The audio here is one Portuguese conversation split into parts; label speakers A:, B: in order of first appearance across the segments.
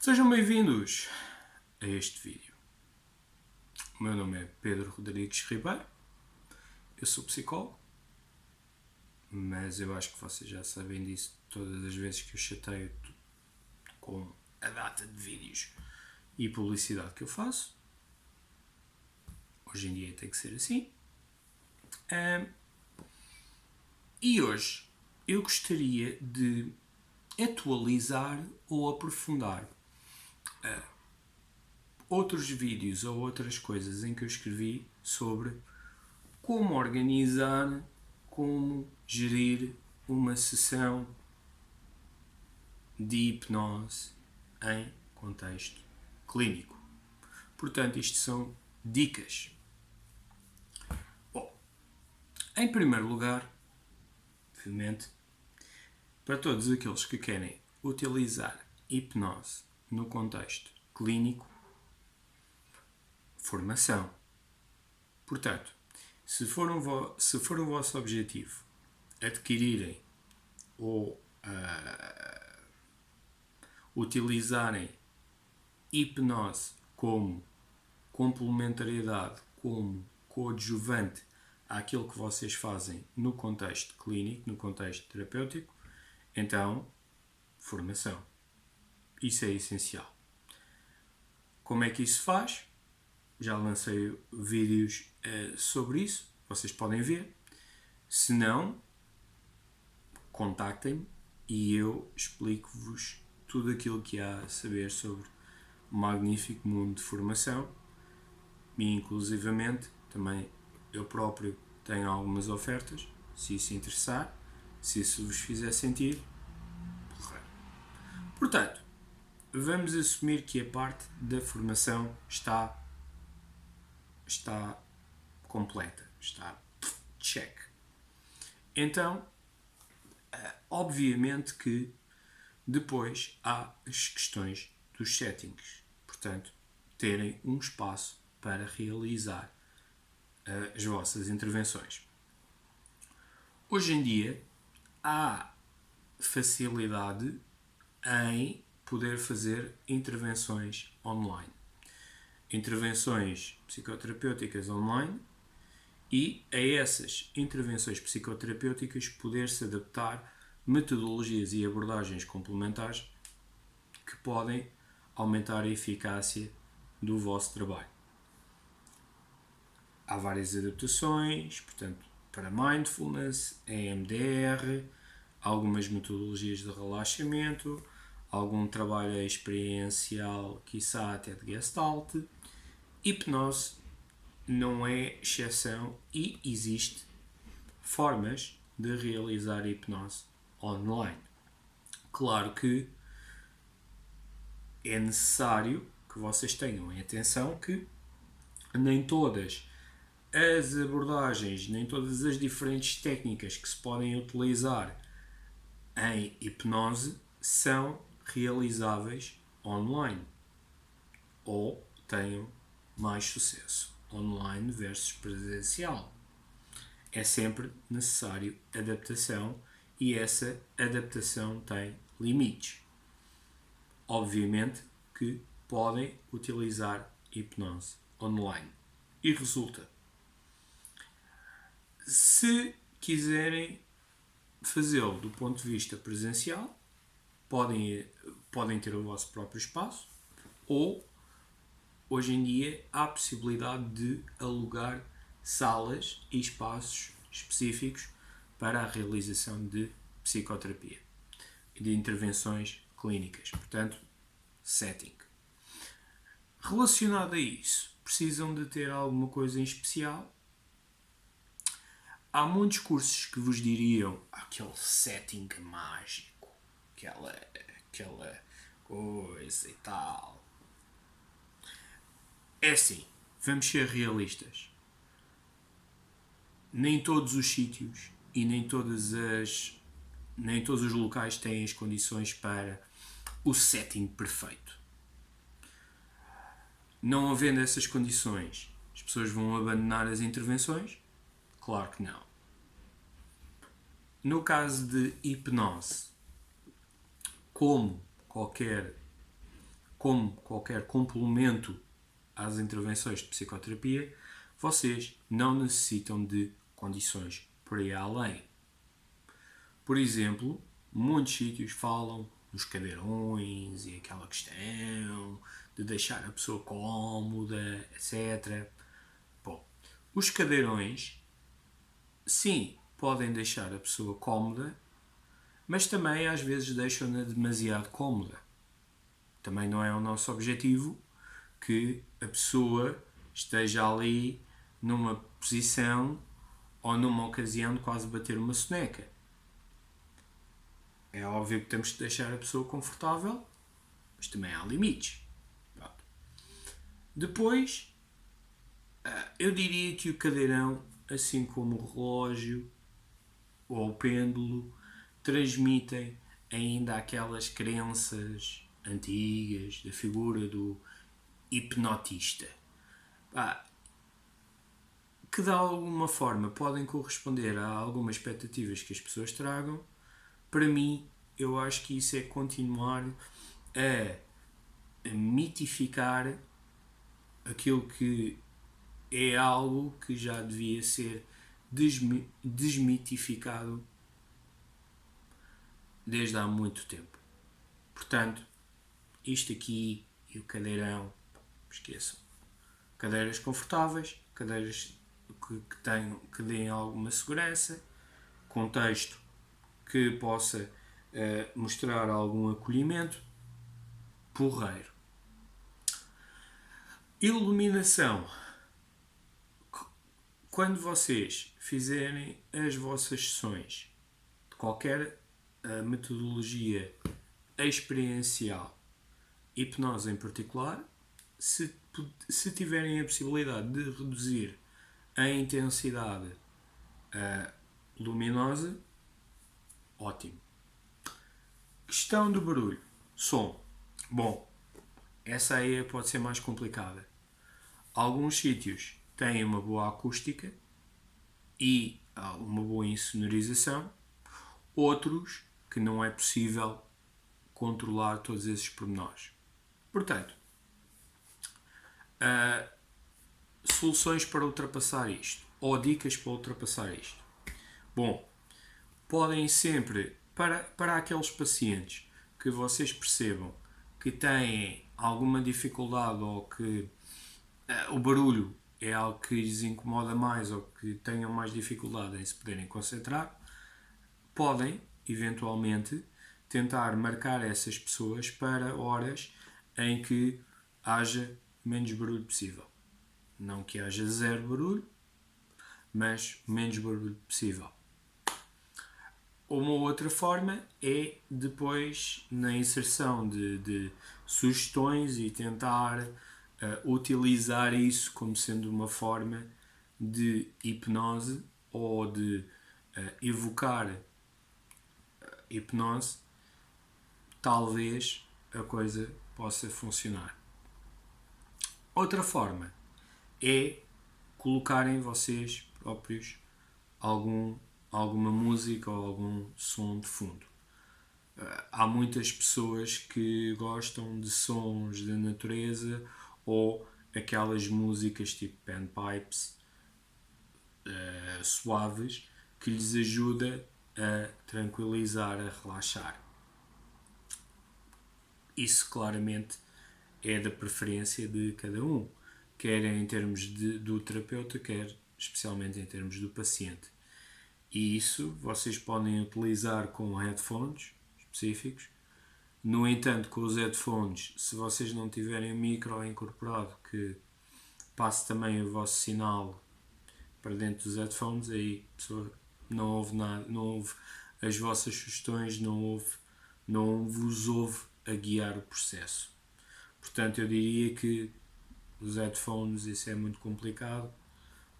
A: Sejam bem-vindos a este vídeo. O meu nome é Pedro Rodrigues Ribeiro, eu sou psicólogo, mas eu acho que vocês já sabem disso todas as vezes que eu chateio com a data de vídeos e publicidade que eu faço. Hoje em dia tem que ser assim. E hoje eu gostaria de atualizar ou aprofundar outros vídeos ou outras coisas em que eu escrevi sobre como organizar, como gerir uma sessão de hipnose em contexto clínico. Portanto, isto são dicas. Bom, em primeiro lugar, obviamente, para todos aqueles que querem utilizar hipnose no contexto clínico, formação. Portanto, se for o vosso objetivo adquirirem ou utilizarem hipnose como complementariedade, como coadjuvante àquilo que vocês fazem no contexto clínico, no contexto terapêutico, então, formação. Isso é essencial. Como é que isso se faz? Já lancei vídeos sobre isso, vocês podem ver. Se não, contactem-me e eu explico-vos tudo aquilo que há a saber sobre o magnífico mundo de formação e, inclusivamente, também eu próprio tenho algumas ofertas, se isso interessar, se isso vos fizer sentido. Portanto, vamos assumir que a parte da formação está completa, está check. Então, obviamente que depois há as questões dos settings. Portanto, terem um espaço para realizar as vossas intervenções. Hoje em dia, há facilidade em poder fazer intervenções online. Intervenções psicoterapêuticas online e a essas intervenções psicoterapêuticas poder-se adaptar metodologias e abordagens complementares que podem aumentar a eficácia do vosso trabalho. Há várias adaptações, portanto, para mindfulness, EMDR, algumas metodologias de relaxamento, algum trabalho experiencial, quiçá até de Gestalt. Hipnose não é exceção e existe formas de realizar hipnose online. Claro que é necessário que vocês tenham em atenção que nem todas as abordagens, nem todas as diferentes técnicas que se podem utilizar em hipnose são realizáveis online ou tenham mais sucesso online versus presencial. É sempre necessário adaptação e essa adaptação tem limites. Obviamente que podem utilizar hipnose online e resulta. Se quiserem fazê-lo do ponto de vista presencial, podem ter o vosso próprio espaço ou, hoje em dia, há a possibilidade de alugar salas e espaços específicos para a realização de psicoterapia e de intervenções clínicas. Portanto, setting. Relacionado a isso, precisam de ter alguma coisa em especial? Há muitos cursos que vos diriam aquele setting mágico, aquela coisa e tal. É assim, vamos ser realistas. Nem todos os sítios e nem todos os locais têm as condições para o setting perfeito. Não havendo essas condições, as pessoas vão abandonar as intervenções? Claro que não. No caso de hipnose, como qualquer como qualquer complemento às intervenções de psicoterapia, vocês não necessitam de condições para ir além. Por exemplo, muitos sítios falam nos cadeirões e aquela questão de deixar a pessoa cómoda, etc. Bom, os cadeirões, sim, podem deixar a pessoa cómoda, mas também às vezes deixam-na demasiado cómoda. Também não é o nosso objetivo que a pessoa esteja ali numa posição ou numa ocasião de quase bater uma soneca. É óbvio que temos que deixar a pessoa confortável, mas também há limites. Pronto. Depois, eu diria que o cadeirão, assim como o relógio ou o pêndulo, transmitem ainda aquelas crenças antigas da figura do hipnotista, que de alguma forma podem corresponder a algumas expectativas que as pessoas tragam. Para mim, eu acho que isso é continuar a mitificar aquilo que é algo que já devia ser desmitificado desde há muito tempo. Portanto, isto aqui e o cadeirão, esqueçam. Cadeiras confortáveis, cadeiras que deem alguma segurança, contexto que possa mostrar algum acolhimento, porreiro. Iluminação. Quando vocês fizerem as vossas sessões de qualquer metodologia experiencial, hipnose em particular, se tiverem a possibilidade de reduzir a intensidade luminosa, ótimo. Questão do barulho. Som. Bom, essa aí pode ser mais complicada. Alguns sítios têm uma boa acústica e uma boa insonorização. Outros que não é possível controlar todos esses pormenores. Portanto, soluções para ultrapassar isto, ou dicas para ultrapassar isto. Bom, podem sempre, para aqueles pacientes que vocês percebam que têm alguma dificuldade ou que o barulho é algo que lhes incomoda mais ou que tenham mais dificuldade em se poderem concentrar, podem, eventualmente, tentar marcar essas pessoas para horas em que haja menos barulho possível. Não que haja zero barulho, mas menos barulho possível. Uma outra forma é depois, na inserção de sugestões e tentar utilizar isso como sendo uma forma de hipnose ou de evocar hipnose, talvez a coisa possa funcionar. Outra forma é colocarem vocês próprios alguma música ou algum som de fundo. Há muitas pessoas que gostam de sons da natureza ou aquelas músicas tipo panpipes suaves que lhes ajuda a tranquilizar, a relaxar. Isso claramente é da preferência de cada um, quer em termos do terapeuta, quer especialmente em termos do paciente. E isso vocês podem utilizar com headphones específicos. No entanto, com os headphones, se vocês não tiverem o micro incorporado que passe também o vosso sinal para dentro dos headphones, aí a pessoa não ouve nada, não ouve as vossas sugestões, não vos ouve a guiar o processo. Portanto, eu diria que os headphones, isso é muito complicado,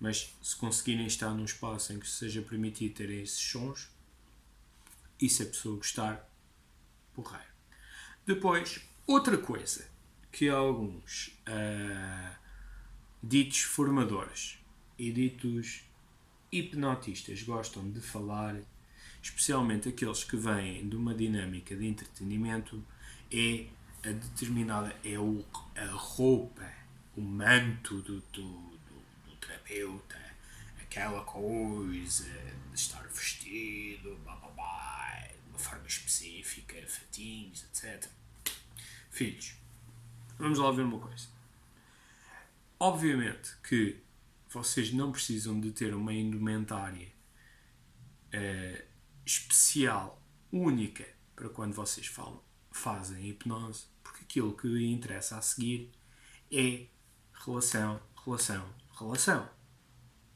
A: mas se conseguirem estar num espaço em que seja permitido terem esses sons, e se a pessoa gostar, porreiro. Depois, outra coisa que alguns ditos formadores e ditos hipnotistas gostam de falar, especialmente aqueles que vêm de uma dinâmica de entretenimento, é a determinada é a roupa, o manto do terapeuta, aquela coisa de estar vestido, blá, blá, blá, de uma forma específica, fatinhos, etc. Filhos, vamos lá ver uma coisa. Obviamente que vocês não precisam de ter uma indumentária especial, única, para quando vocês fazem hipnose, porque aquilo que interessa a seguir é relação, relação, relação.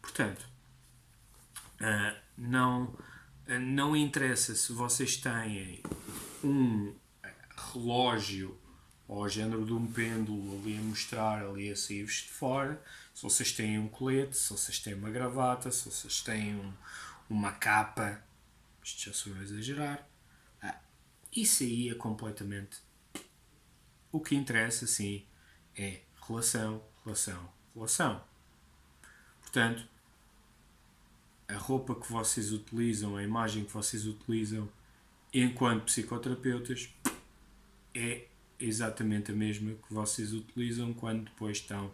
A: Portanto, não interessa se vocês têm um relógio ou ao género de um pêndulo ali a mostrar, ali a sair-vos de fora, se vocês têm um colete, se vocês têm uma gravata, se vocês têm uma capa, isto já sou eu a exagerar, isso aí é completamente o que interessa, sim, é relação, relação, relação. Portanto, a roupa que vocês utilizam, a imagem que vocês utilizam enquanto psicoterapeutas é exatamente a mesma que vocês utilizam quando depois estão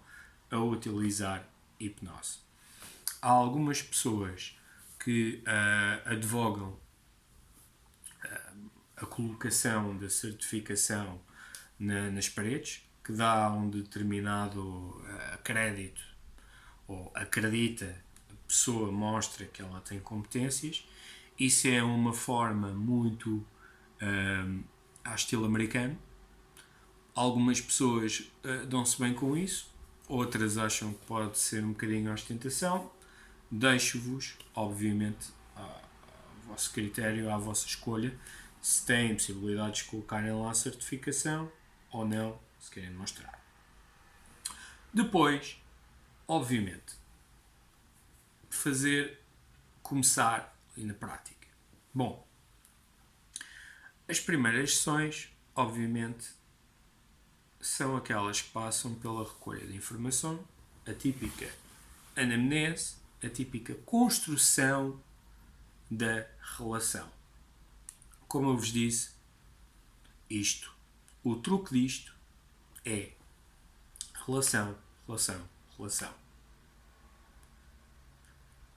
A: a utilizar hipnose. Há algumas pessoas que advogam a colocação da certificação nas paredes, que dá um determinado crédito, ou acredita, a pessoa mostra que ela tem competências. Isso é uma forma muito ao estilo americano. Algumas pessoas dão-se bem com isso, outras acham que pode ser um bocadinho ostentação. Deixo-vos, obviamente, ao vosso critério, à vossa escolha, se têm possibilidades de colocarem lá a certificação ou não, se querem mostrar. Depois, obviamente, começar ali na prática. Bom, as primeiras sessões, obviamente, são aquelas que passam pela recolha de informação, a típica anamnese, a típica construção da relação. Como eu vos disse, o truque disto é relação, relação, relação.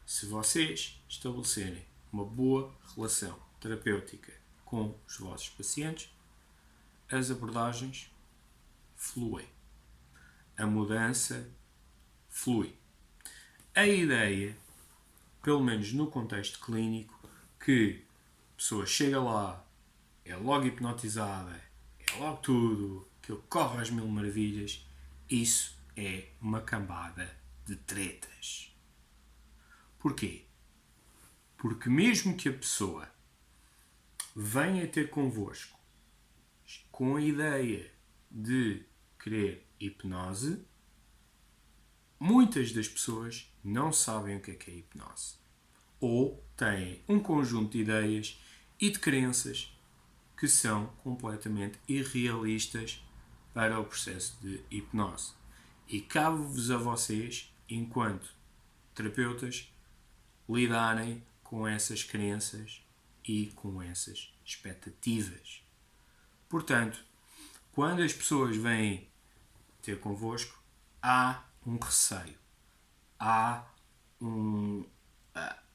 A: Se vocês estabelecerem uma boa relação terapêutica com os vossos pacientes, as abordagens fluem. A mudança flui. A ideia, pelo menos no contexto clínico, que a pessoa chega lá, é logo hipnotizada, é logo tudo, que ele corre às mil maravilhas, isso é uma cambada de tretas. Porquê? Porque mesmo que a pessoa venha ter convosco com a ideia de querer hipnose, muitas das pessoas não sabem o que é hipnose. Ou têm um conjunto de ideias e de crenças que são completamente irrealistas para o processo de hipnose. E cabe-vos a vocês, enquanto terapeutas, lidarem com essas crenças e com essas expectativas. Portanto, quando as pessoas vêm ter convosco, há um receio.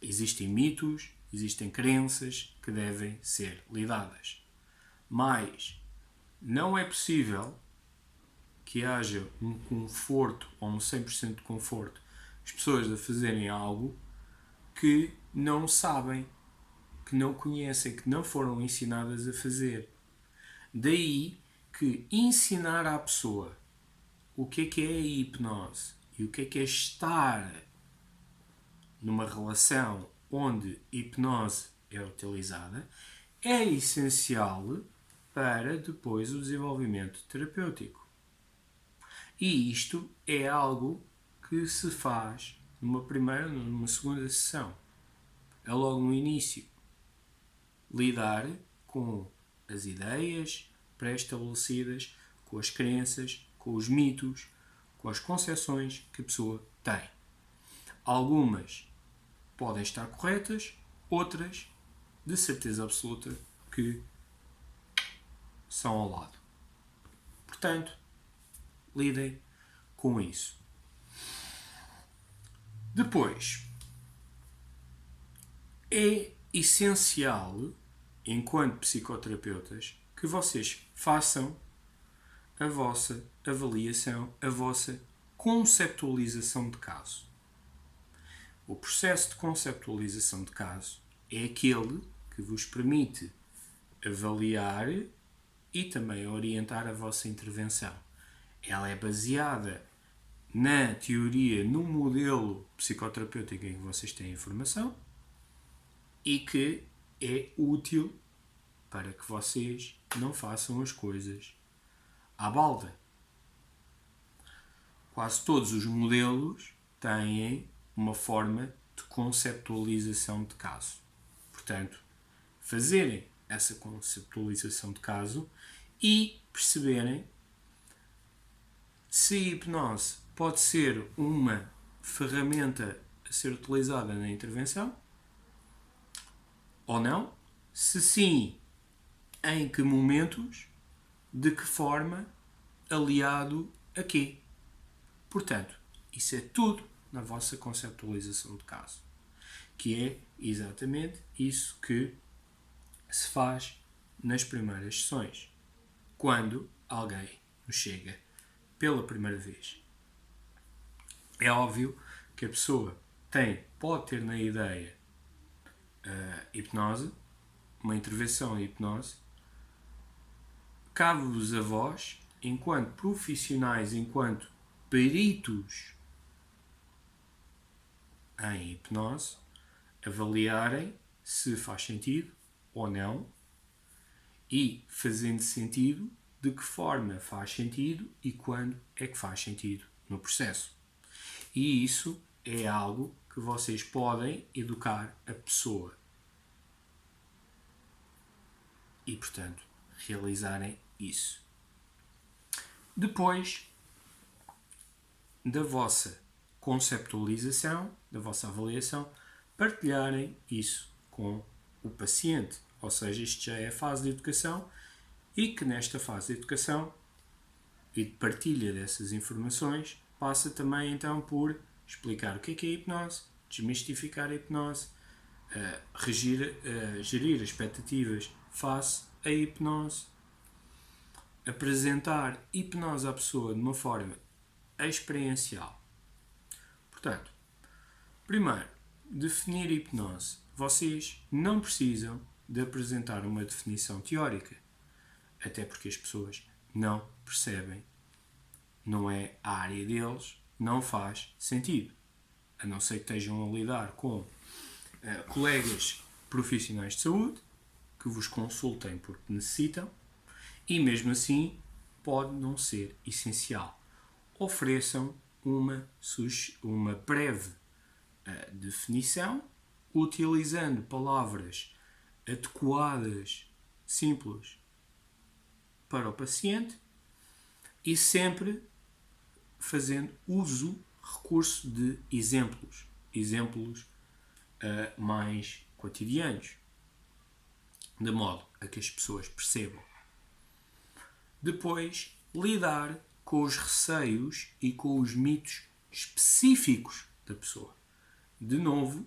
A: Existem mitos, existem crenças que devem ser lidadas. Mas não é possível que haja um conforto ou um 100% de conforto as pessoas a fazerem algo que não sabem, que não conhecem, que não foram ensinadas a fazer. Daí que ensinar à pessoa o que é a hipnose e o que é estar numa relação onde hipnose é utilizada é essencial para depois o desenvolvimento terapêutico. E isto é algo que se faz numa primeira ou numa segunda sessão. É logo no início. Lidar com as ideias pré-estabelecidas, com as crenças, com os mitos, com as concepções que a pessoa tem. Algumas podem estar corretas, outras, de certeza absoluta, que são ao lado. Portanto, lidem com isso. Depois, é essencial, enquanto psicoterapeutas, que vocês façam a vossa avaliação, a vossa conceptualização de caso. O processo de conceptualização de caso é aquele que vos permite avaliar e também orientar a vossa intervenção. Ela é baseada na teoria, no modelo psicoterapêutico em que vocês têm informação e que é útil para que vocês não façam as coisas à balda. Quase todos os modelos têm uma forma de conceptualização de caso. Portanto, fazerem essa conceptualização de caso e perceberem se a hipnose pode ser uma ferramenta a ser utilizada na intervenção ou não, se sim, em que momentos, de que forma, aliado a quê. Portanto, isso é tudo na vossa conceptualização de caso, que é exatamente isso que se faz nas primeiras sessões, quando alguém nos chega pela primeira vez. É óbvio que a pessoa pode ter na ideia hipnose, uma intervenção em hipnose. Cabe-vos a vós, enquanto profissionais, enquanto peritos em hipnose, avaliarem se faz sentido ou não e, fazendo sentido, de que forma faz sentido e quando é que faz sentido no processo. E isso é algo que vocês podem educar a pessoa e, portanto, realizarem isso. Depois da vossa conceptualização, da vossa avaliação, partilharem isso com o paciente. Ou seja, isto já é a fase de educação e que nesta fase de educação e de partilha dessas informações passa também então por explicar o que é a hipnose, desmistificar a hipnose, gerir expectativas face à hipnose, apresentar hipnose à pessoa de uma forma experiencial. Portanto, primeiro, definir hipnose. Vocês não precisam de apresentar uma definição teórica, até porque as pessoas não percebem, não é a área deles, não faz sentido, a não ser que estejam a lidar com colegas profissionais de saúde que vos consultem porque necessitam, e mesmo assim pode não ser essencial. Ofereçam uma breve definição, utilizando palavras adequadas, simples para o paciente e sempre fazendo recurso de exemplos mais cotidianos, de modo a que as pessoas percebam. Depois, lidar com os receios e com os mitos específicos da pessoa. De novo,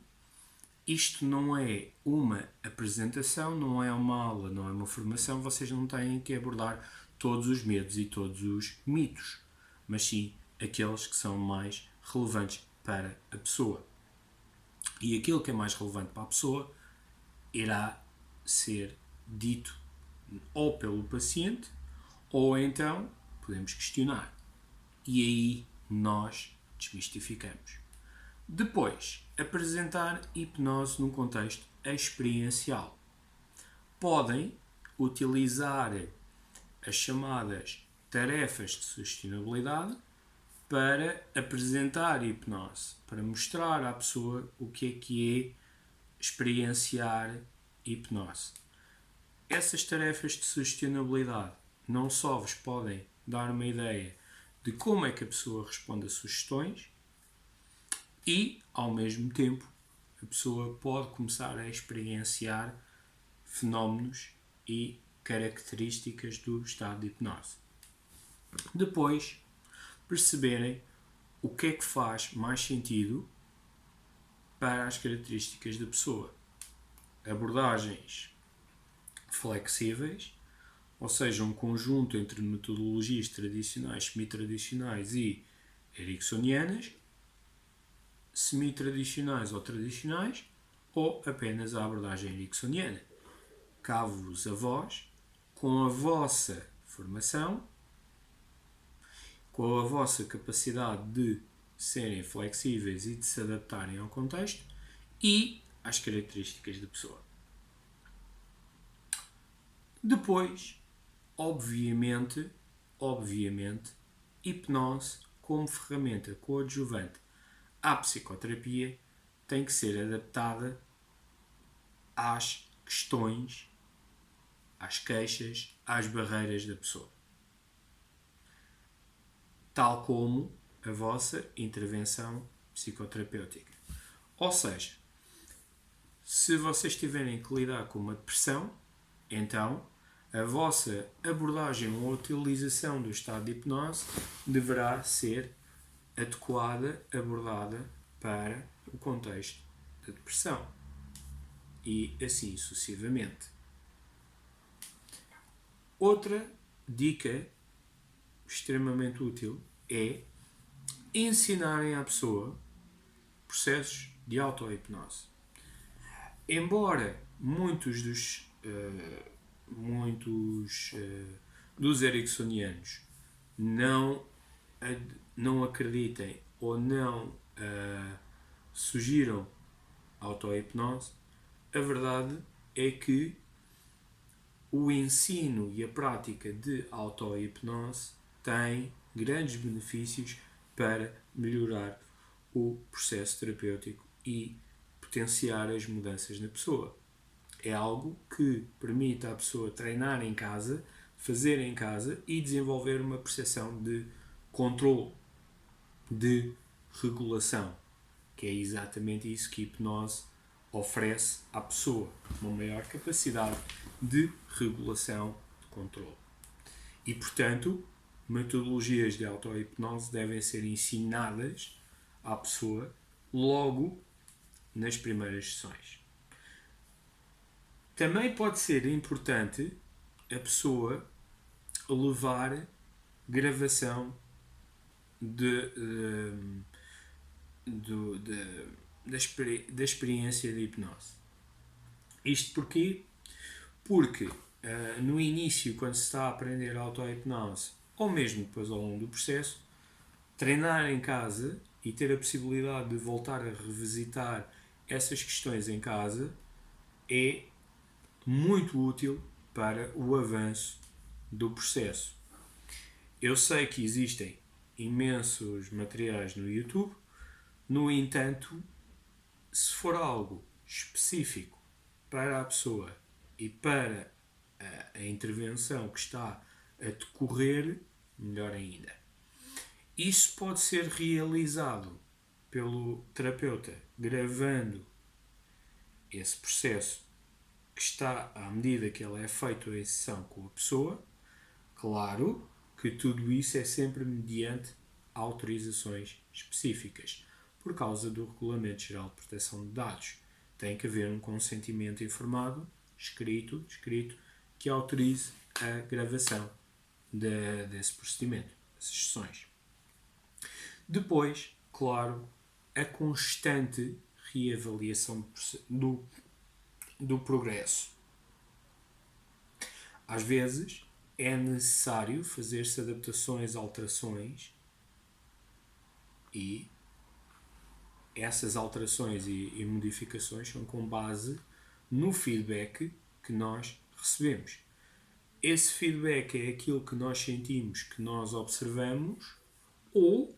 A: isto não é uma apresentação, não é uma aula, não é uma formação, vocês não têm que abordar todos os medos e todos os mitos, mas sim aqueles que são mais relevantes para a pessoa. E aquilo que é mais relevante para a pessoa irá ser dito ou pelo paciente ou então podemos questionar. E aí nós desmistificamos. Depois, apresentar hipnose num contexto experiencial. Podem utilizar as chamadas tarefas de sustentabilidade para apresentar hipnose, para mostrar à pessoa o que é experienciar hipnose. Essas tarefas de sustentabilidade não só vos podem dar uma ideia de como é que a pessoa responde a sugestões e, ao mesmo tempo, a pessoa pode começar a experienciar fenómenos e características do estado de hipnose. Depois, perceberem o que é que faz mais sentido para as características da pessoa. Abordagens flexíveis, ou seja, um conjunto entre metodologias tradicionais, semi-tradicionais e ericksonianas, semi-tradicionais ou tradicionais, ou apenas a abordagem ericksoniana. Cabe-vos a vós, com a vossa formação, com a vossa capacidade de serem flexíveis e de se adaptarem ao contexto e às características da pessoa. Depois, obviamente, hipnose como ferramenta coadjuvante à psicoterapia tem que ser adaptada às questões, às queixas, às barreiras da pessoa. Tal como a vossa intervenção psicoterapêutica. Ou seja, se vocês tiverem que lidar com uma depressão, então a vossa abordagem ou utilização do estado de hipnose deverá ser adequada, abordada para o contexto da depressão. E assim sucessivamente. Outra dica extremamente útil é ensinarem à pessoa processos de auto-hipnose. Embora muitos dos ericksonianos não acreditem ou não sugiram auto-hipnose, a verdade é que o ensino e a prática de auto-hipnose tem grandes benefícios para melhorar o processo terapêutico e potenciar as mudanças na pessoa. É algo que permite à pessoa treinar em casa, fazer em casa e desenvolver uma percepção de controle, de regulação, que é exatamente isso que a hipnose oferece à pessoa, uma maior capacidade de regulação, de controle. E, portanto, metodologias de auto-hipnose devem ser ensinadas à pessoa logo nas primeiras sessões. Também pode ser importante a pessoa levar gravação da experiência de hipnose. Isto porquê? Porque no início, quando se está a aprender auto-hipnose, ou mesmo depois ao longo do processo, treinar em casa e ter a possibilidade de voltar a revisitar essas questões em casa é muito útil para o avanço do processo. Eu sei que existem imensos materiais no YouTube, no entanto, se for algo específico para a pessoa e para a intervenção que está a decorrer, melhor ainda. Isso pode ser realizado pelo terapeuta gravando esse processo que está à medida que ele é feito a sessão com a pessoa. Claro que tudo isso é sempre mediante autorizações específicas, por causa do Regulamento Geral de Proteção de Dados. Tem que haver um consentimento informado, escrito, que autorize a gravação desse procedimento, dessas sessões. Depois, claro, a constante reavaliação do progresso. Às vezes é necessário fazer-se adaptações, alterações, e essas alterações e modificações são com base no feedback que nós recebemos. Esse feedback é aquilo que nós sentimos, que nós observamos, ou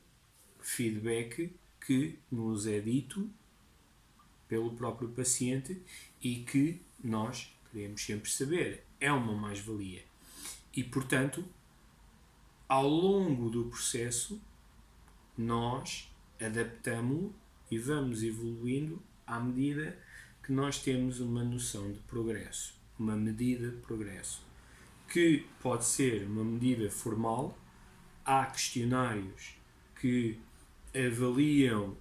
A: feedback que nos é dito pelo próprio paciente e que nós queremos sempre saber. É uma mais-valia. E, portanto, ao longo do processo, nós adaptamos e vamos evoluindo à medida que nós temos uma noção de progresso, uma medida de progresso, que pode ser uma medida formal, há questionários que avaliam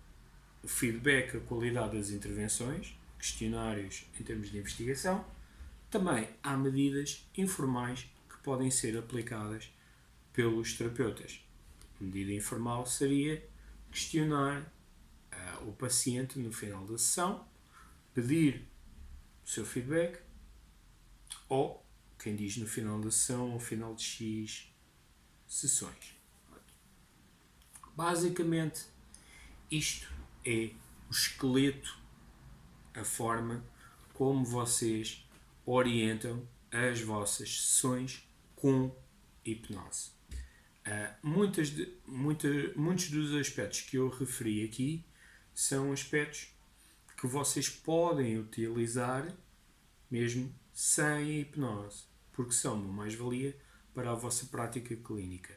A: o feedback, a qualidade das intervenções, questionários em termos de investigação. Também há medidas informais que podem ser aplicadas pelos terapeutas. A medida informal seria questionar o paciente no final da sessão, pedir o seu feedback, ou, quem diz no final da sessão, ao final de X sessões. Basicamente, isto é o esqueleto, a forma como vocês orientam as vossas sessões com hipnose. Muitos dos aspectos que eu referi aqui são aspectos que vocês podem utilizar mesmo sem hipnose, porque são uma mais-valia para a vossa prática clínica.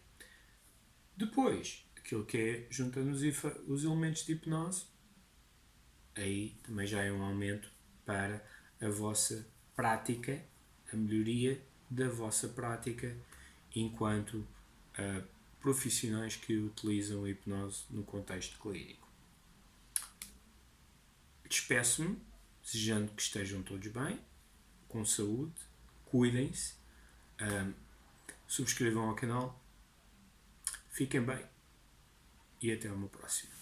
A: Depois, aquilo que é juntando os elementos de hipnose, aí também já é um aumento para a vossa prática, a melhoria da vossa prática enquanto profissionais que utilizam a hipnose no contexto clínico. Despeço-me, desejando que estejam todos bem, com saúde, cuidem-se, subscrevam ao canal, fiquem bem e até uma próxima.